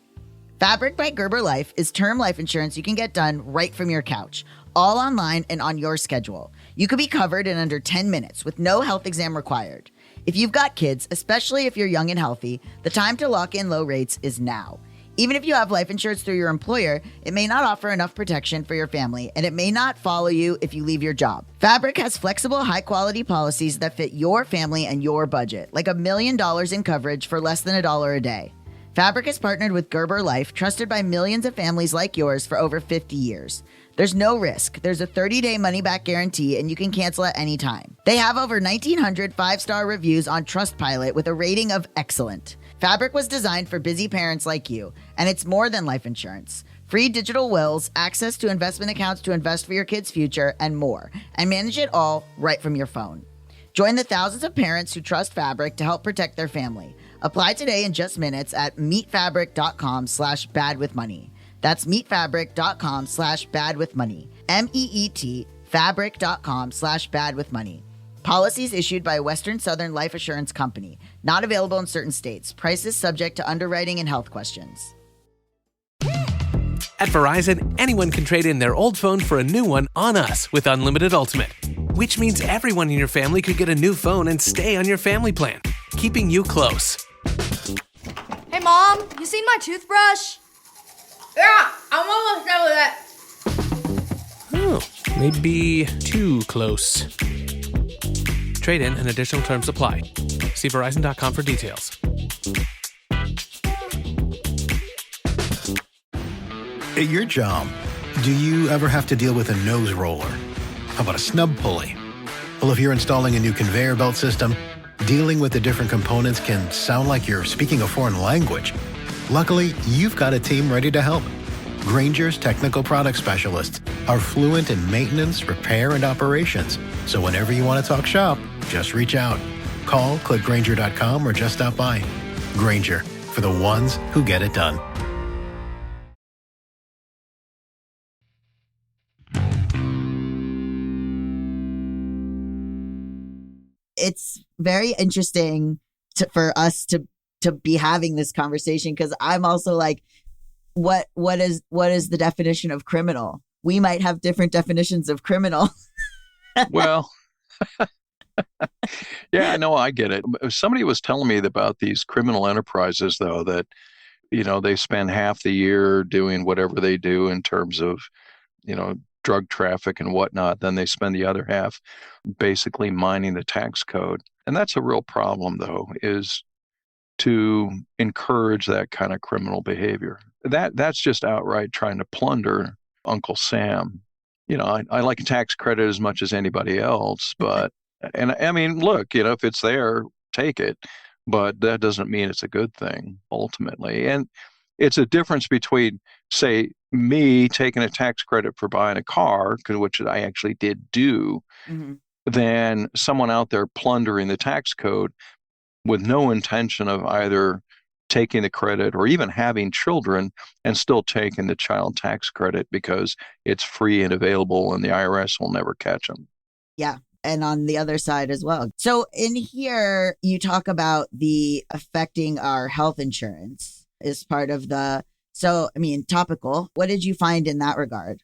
G: Fabric by Gerber Life is term life insurance you can get done right from your couch, all online and on your schedule. You could be covered in under 10 minutes with no health exam required. If you've got kids, especially if you're young and healthy, the time to lock in low rates is now. Even if you have life insurance through your employer, it may not offer enough protection for your family, and it may not follow you if you leave your job. Fabric has flexible, high-quality policies that fit your family and your budget, like $1 million in coverage for less than $1 a day. Fabric has partnered with Gerber Life, trusted by millions of families like yours for over 50 years. There's no risk. There's a 30-day money-back guarantee, and you can cancel at any time. They have over 1,900 five-star reviews on Trustpilot with a rating of excellent. Fabric was designed for busy parents like you, and it's more than life insurance. Free digital wills, access to investment accounts to invest for your kids' future, and more. And manage it all right from your phone. Join the thousands of parents who trust Fabric to help protect their family. Apply today in just minutes at meetfabric.com/badwithmoney. That's meetfabric.com/badwithmoney. MEET fabric.com/badwithmoney. Policies issued by Western Southern Life Assurance Company. Not available in certain states. Prices subject to underwriting and health questions.
J: At Verizon, anyone can trade in their old phone for a new one on us with Unlimited Ultimate, which means everyone in your family could get a new phone and stay on your family plan, keeping you close.
K: Hey, Mom, you seen my toothbrush? Yeah, I'm almost done with it.
J: Oh, maybe too close. Trade in and additional terms apply. See Verizon.com for details.
L: At your job, do you ever have to deal with a nose roller? How about a snub pulley? Well, if you're installing a new conveyor belt system, dealing with the different components can sound like you're speaking a foreign language. Luckily, you've got a team ready to help. Grainger's technical product specialists are fluent in maintenance, repair, and operations. So whenever you want to talk shop, just reach out. Call, click Grainger.com, or just stop by. Grainger, for the ones who get it done.
G: It's very interesting for us to be having this conversation, because I'm also like, what is the definition of criminal? We might have different definitions of criminal.
I: Well, yeah, no, I get it. Somebody was telling me about these criminal enterprises, though, that, they spend half the year doing whatever they do in terms of, drug traffic and whatnot. Then they spend the other half basically mining the tax code. And that's a real problem, though, is to encourage that kind of criminal behavior. That's just outright trying to plunder Uncle Sam. I like a tax credit as much as anybody else, but, and I mean, look, if it's there, take it, but that doesn't mean it's a good thing ultimately. And it's a difference between, say, me taking a tax credit for buying a car, which I actually did do, than someone out there plundering the tax code with no intention of either taking the credit or even having children and still taking the child tax credit because it's free and available and the IRS will never catch them.
G: Yeah. And on the other side as well. So in here, you talk about the affecting our health insurance as part of the, so, I mean, topical. What did you find in that regard?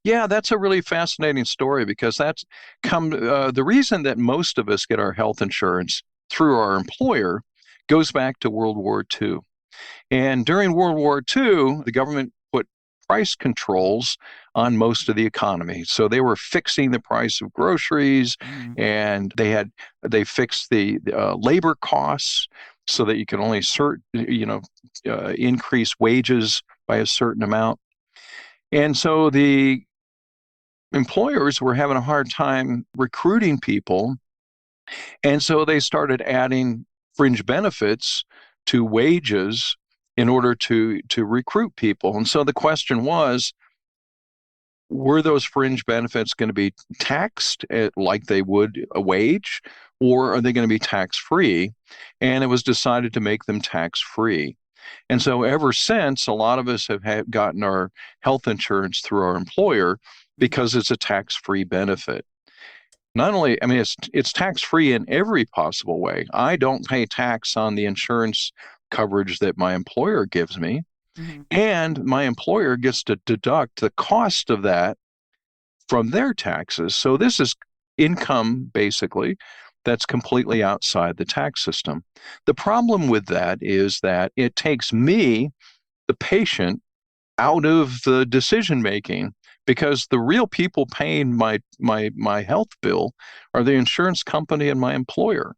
I: Yeah, that's a really fascinating story because that's the reason that most of us get our health insurance through our employer goes back to World War II. And during World War II, the government put price controls on most of the economy. So they were fixing the price of groceries, and they fixed the labor costs so that you can only increase wages by a certain amount. And so the employers were having a hard time recruiting people. And so they started adding fringe benefits to wages in order to recruit people. And so the question was, were those fringe benefits going to be taxed like they would a wage, or are they going to be tax-free? And it was decided to make them tax-free. And so ever since, a lot of us have gotten our health insurance through our employer because it's a tax-free benefit. Not only, I mean, it's tax-free in every possible way. I don't pay tax on the insurance coverage that my employer gives me, and my employer gets to deduct the cost of that from their taxes. So this is income, basically, that's completely outside the tax system. The problem with that is that it takes me, the patient, out of the decision-making, because the real people paying my health bill are the insurance company and my employer.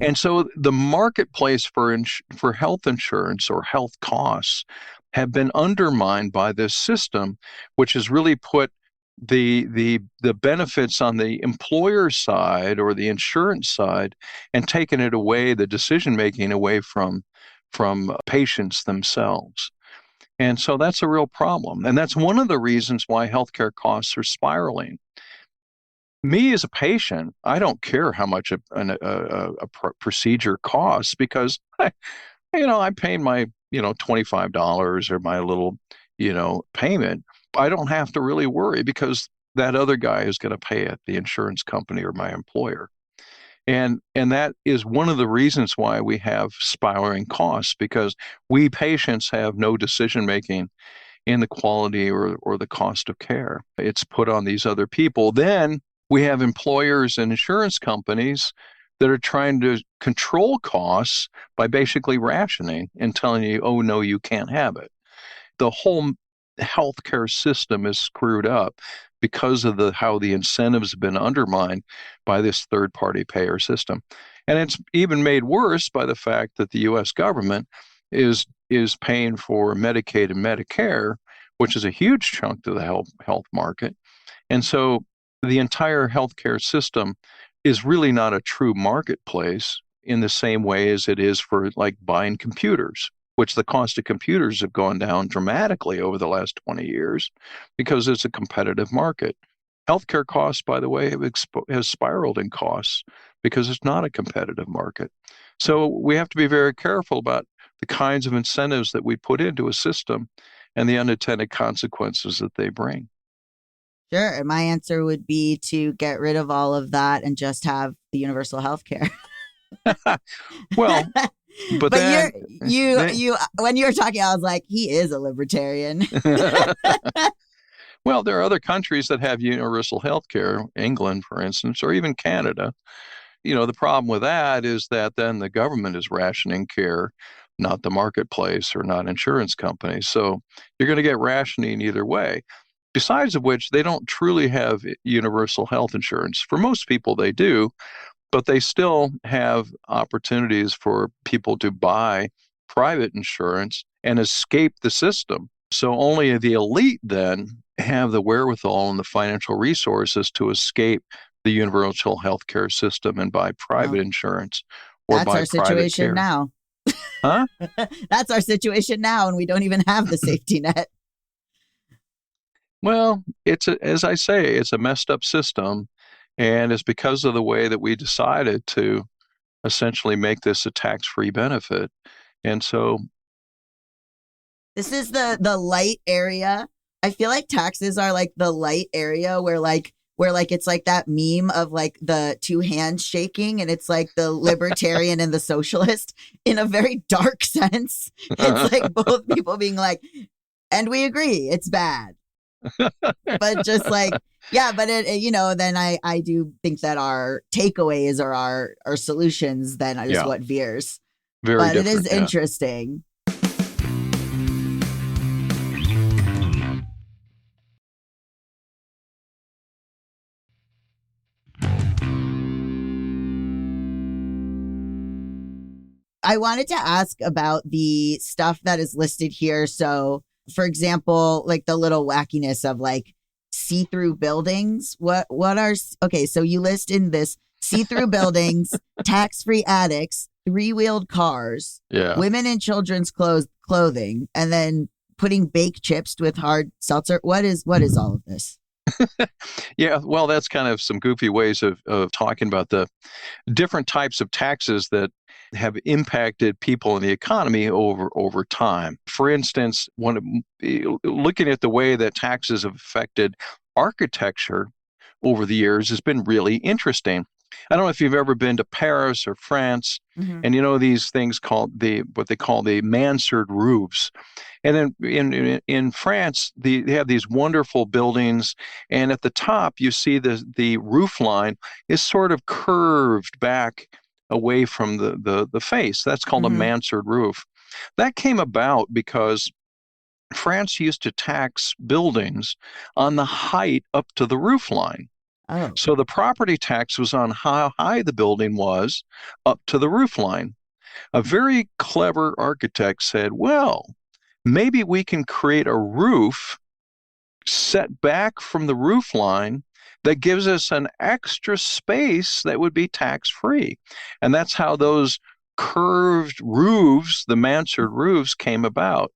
I: And so the marketplace for health insurance or health costs have been undermined by this system, which has really put the benefits on the employer side or the insurance side and taken it away, the decision making away from patients themselves. And so that's a real problem. And that's one of the reasons why healthcare costs are spiraling. Me as a patient, I don't care how much a procedure costs because I pay my, $25 or my little, payment. I don't have to really worry because that other guy is going to pay it, the insurance company or my employer. And that is one of the reasons why we have spiraling costs, because we patients have no decision making in the quality or the cost of care. It's put on these other people. Then we have employers and insurance companies that are trying to control costs by basically rationing and telling you, oh, no, you can't have it. The whole healthcare system is screwed up because of how the incentives have been undermined by this third-party payer system. And it's even made worse by the fact that the U.S. government is paying for Medicaid and Medicare, which is a huge chunk of the health market. And so the entire healthcare system is really not a true marketplace in the same way as it is for like buying computers, which the cost of computers have gone down dramatically over the last 20 years because it's a competitive market. Healthcare costs, by the way, has spiraled in costs because it's not a competitive market. So we have to be very careful about the kinds of incentives that we put into a system and the unintended consequences that they bring.
G: Sure. And my answer would be to get rid of all of that and just have the universal health care.
I: Well, but then,
G: you when you were talking, I was like, he is a libertarian.
I: Well, there are other countries that have universal health care, England, for instance, or even Canada. The problem with that is that then the government is rationing care, not the marketplace or not insurance companies. So you're going to get rationing either way. Besides of which, they don't truly have universal health insurance. For most people, they do, but they still have opportunities for people to buy private insurance and escape the system. So only the elite then have the wherewithal and the financial resources to escape the universal healthcare system and buy private insurance or buy private care. That's our situation
G: now.
I: Huh?
G: That's our situation now, and we don't even have the safety net.
I: Well, as I say, it's a messed up system. And it's because of the way that we decided to essentially make this a tax-free benefit. And so
G: this is the light area. I feel like taxes are like the light area where it's like that meme of like the two hands shaking, and it's like the libertarian and the socialist in a very dark sense. It's like both people being like, and we agree, it's bad. But just like, yeah, but then I do think that our takeaways or our solutions then is what veers.
I: Very
G: but it
I: different,
G: is interesting. I wanted to ask about the stuff that is listed here. So, for example, like the little wackiness of like see-through buildings. What are, okay, so you list in this see-through buildings, tax-free attics, three-wheeled cars, women and children's clothing, and then putting baked chips with hard seltzer. What is all of this?
I: Yeah, well, that's kind of some goofy ways of talking about the different types of taxes that have impacted people in the economy over time. For instance, looking at the way that taxes have affected architecture over the years has been really interesting. I don't know if you've ever been to Paris or France, and you know these things called what they call the mansard roofs. And then in France, they have these wonderful buildings, and at the top you see the roof line is sort of curved back away from the face. That's called a mansard roof. That came about because France used to tax buildings on the height up to the roof line.
G: Oh.
I: So the property tax was on how high the building was up to the roof line. A very clever architect said, well, maybe we can create a roof set back from the roof line that gives us an extra space that would be tax-free. And that's how those curved roofs, the mansard roofs, came about.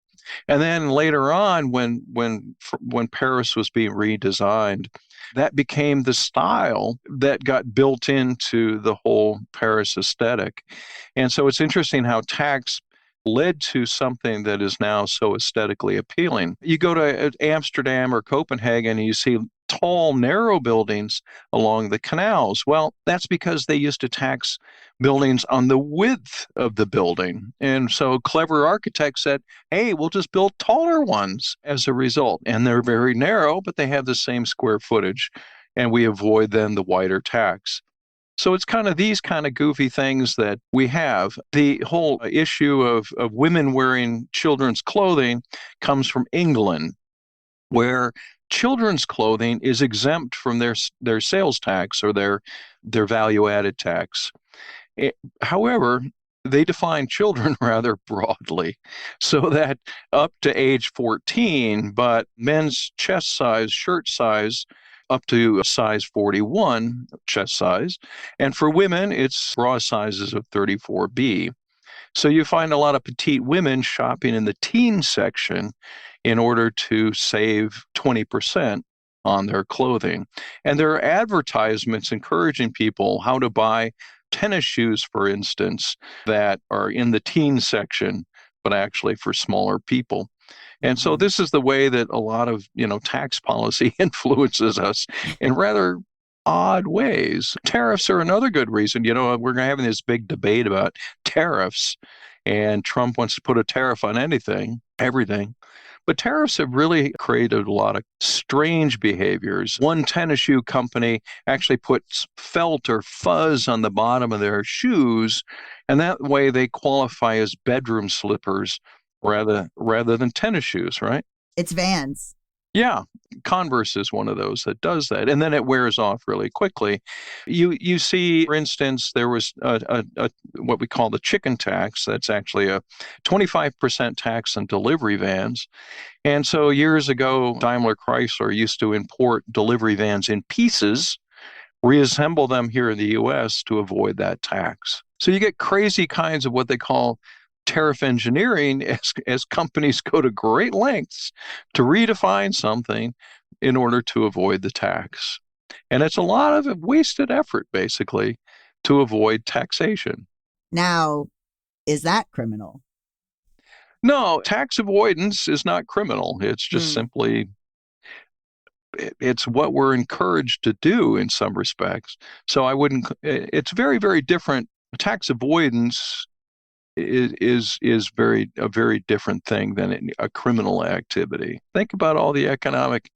I: And then later on, when Paris was being redesigned, that became the style that got built into the whole Paris aesthetic. And so it's interesting how tax led to something that is now so aesthetically appealing. You go to Amsterdam or Copenhagen and you see tall, narrow buildings along the canals. Well, that's because they used to tax buildings on the width of the building. And so clever architects said, hey, we'll just build taller ones as a result. And they're very narrow, but they have the same square footage. And we avoid then the wider tax. So it's kind of these kind of goofy things that we have. The whole issue of women wearing children's clothing comes from England, where children's clothing is exempt from their sales tax or their value-added tax. However, they define children rather broadly, so that up to age 14, but men's chest size, shirt size, up to size 41 chest size. And for women, it's bra sizes of 34B. So you find a lot of petite women shopping in the teen section in order to save 20% on their clothing. And there are advertisements encouraging people how to buy tennis shoes, for instance, that are in the teen section, but actually for smaller people. And so this is the way that a lot of, tax policy influences us in rather odd ways. Tariffs are another good reason. We're having this big debate about tariffs, and Trump wants to put a tariff on everything. But tariffs have really created a lot of strange behaviors. One tennis shoe company actually puts felt or fuzz on the bottom of their shoes, and that way they qualify as bedroom slippers rather than tennis shoes, right?
G: It's Vans.
I: Yeah, Converse is one of those that does that, and then it wears off really quickly. You see, for instance, there was a what we call the chicken tax. That's actually a 25% tax on delivery vans. And so years ago, Daimler Chrysler used to import delivery vans in pieces, reassemble them here in the U.S. to avoid that tax. So you get crazy kinds of what they call tariff engineering as companies go to great lengths to redefine something in order to avoid the tax. And it's a lot of wasted effort, basically, to avoid taxation.
G: Now, is that criminal?
I: No, tax avoidance is not criminal. It's just simply, it's what we're encouraged to do in some respects. So it's very, very different. Tax avoidance is a very different thing than a criminal activity. Think about all the economic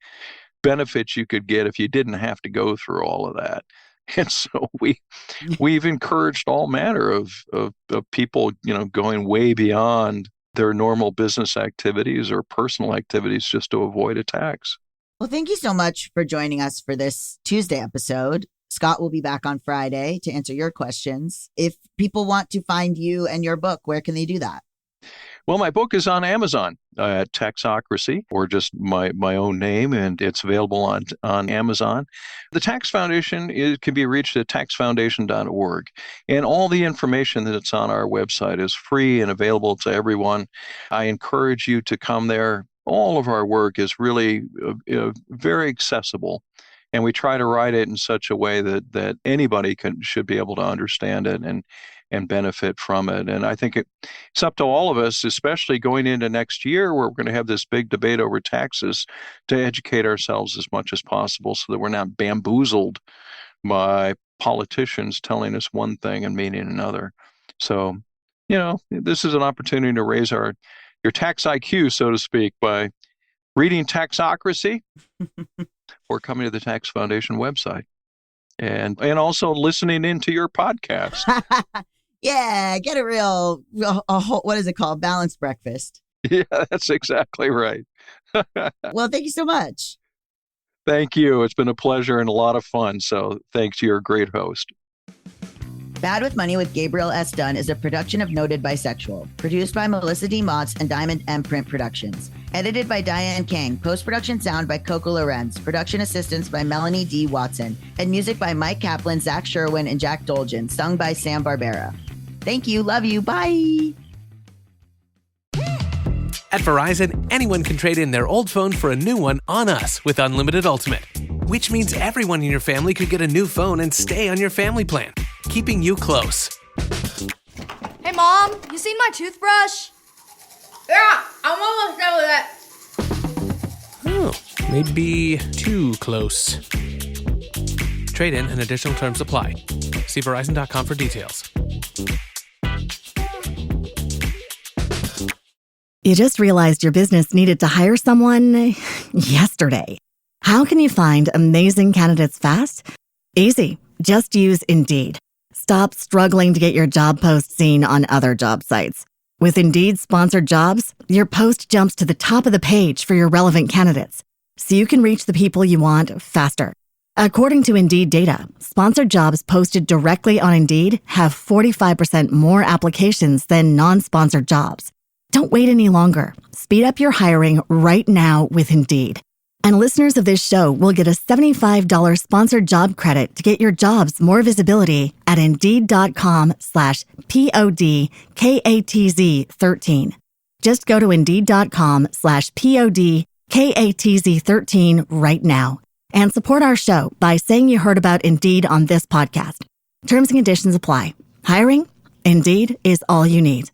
I: benefits you could get if you didn't have to go through all of that. And so we've encouraged all manner of people, going way beyond their normal business activities or personal activities just to avoid a tax.
G: Well, thank you so much for joining us for this Tuesday episode. Scott will be back on Friday to answer your questions. If people want to find you and your book, where can they do that?
I: Well, my book is on Amazon at Taxocracy, or just my own name, and it's available on Amazon. The Tax Foundation can be reached at taxfoundation.org, and all the information that's on our website is free and available to everyone. I encourage you to come there. All of our work is really very accessible, and we try to write it in such a way that anybody should be able to understand it and benefit from it. And I think it's up to all of us, especially going into next year where we're going to have this big debate over taxes, to educate ourselves as much as possible so that we're not bamboozled by politicians telling us one thing and meaning another. So, this is an opportunity to raise your tax IQ, so to speak, by reading Taxocracy or coming to the Tax Foundation website and also listening into your podcast.
G: Yeah, get a real what is it called? Balanced breakfast.
I: Yeah, that's exactly right.
G: Well, thank you so much.
I: Thank you. It's been a pleasure and a lot of fun. So thanks, you're a great host.
G: Bad with Money with Gabriel S. Dunn is a production of Noted Bisexual, produced by Melisa D. Monts and Diamond MPrint Productions. Edited by Diane Kang, post-production sound by Coco Llorens, production assistance by Melanie D. Watson, and music by Mike Kaplan, Zach Sherwin, and Jack Dolgen, sung by Sam Barbera. Thank you. Love you. Bye.
J: At Verizon, anyone can trade in their old phone for a new one on us with Unlimited Ultimate, which means everyone in your family could get a new phone and stay on your family plan, keeping you close.
K: Hey, Mom, you seen my toothbrush? Yeah, I'm almost done with it.
J: Oh, maybe too close. Trade-in and additional terms apply. See Verizon.com for details.
M: You just realized your business needed to hire someone yesterday. How can you find amazing candidates fast? Easy. Just use Indeed. Stop struggling to get your job post seen on other job sites. With Indeed sponsored jobs, your post jumps to the top of the page for your relevant candidates, so you can reach the people you want faster. According to Indeed data, sponsored jobs posted directly on Indeed have 45% more applications than non-sponsored jobs. Don't wait any longer. Speed up your hiring right now with Indeed. And listeners of this show will get a $75 sponsored job credit to get your jobs more visibility at Indeed.com/PODKATZ13. Just go to Indeed.com/PODKATZ13 right now and support our show by saying you heard about Indeed on this podcast. Terms and conditions apply. Hiring? Indeed is all you need.